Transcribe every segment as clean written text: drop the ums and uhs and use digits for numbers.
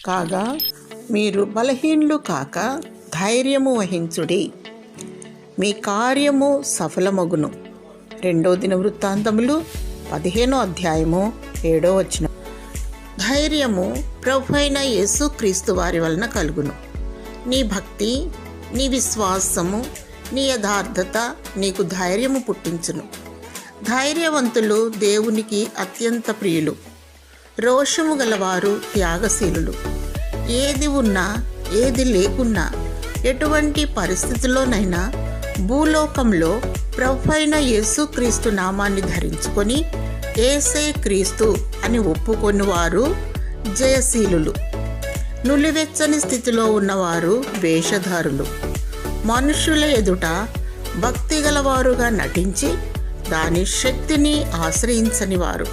కాగా మీరు బలహీనులు కాక ధైర్యము వహించుడి, మీ కార్యము సఫలమగును. 2 దినవృత్తాంతములు 15వ అధ్యాయము 7వ వచనం. ధైర్యము ప్రభువైన యేసుక్రీస్తు వారి వలన కలుగును. నీ భక్తి, నీ విశ్వాసము, నీ యథార్థత నీకు ధైర్యము పుట్టించును. ధైర్యవంతులు దేవునికి అత్యంత ప్రియులు. రోషము గలవారు త్యాగశీలులు. ఏది ఉన్నా ఏది లేకున్నా ఎటువంటి పరిస్థితుల్లోనైనా భూలోకంలో ప్రభువైన యేసుక్రీస్తు నామాన్ని ధరించుకొని యేసే క్రీస్తు అని ఒప్పుకొని వారు జయశీలులు. నులివెచ్చని స్థితిలో ఉన్నవారు వేషధారులు. మనుషుల ఎదుట భక్తి గలవారుగా నటించి దాని శక్తిని ఆశ్రయించని వారు.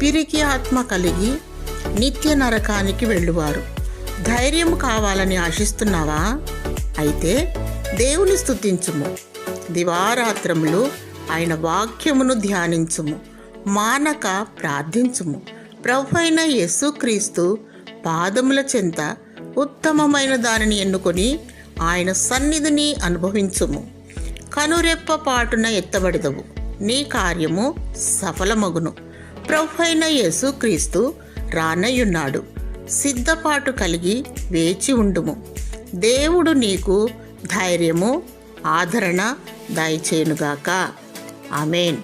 పిరికి ఆత్మ కలిగి నిత్య నరకానికి వెళ్ళువారు. ధైర్యం కావాలని ఆశిస్తున్నావా? అయితే దేవుని స్తుతించుము, దివారాత్రములు ఆయన వాక్యమును ధ్యానించుము, మానక ప్రార్థించుము. ప్రభువైన యేసుక్రీస్తు పాదముల చెంత ఉత్తమమైన దానిని ఎన్నుకొని ఆయన సన్నిధిని అనుభవించుము. కనురెప్ప పాటున ఎత్తబడదవు, నీ కార్యము సఫలమగును. ప్రభువైన యేసుక్రీస్తు రానయ్యున్నాడు. సిద్ధపాటు కలిగి వేచి ఉండుము. దేవుడు నీకు ధైర్యము, ఆదరణ దయచేయునుగాక. ఆమేన్.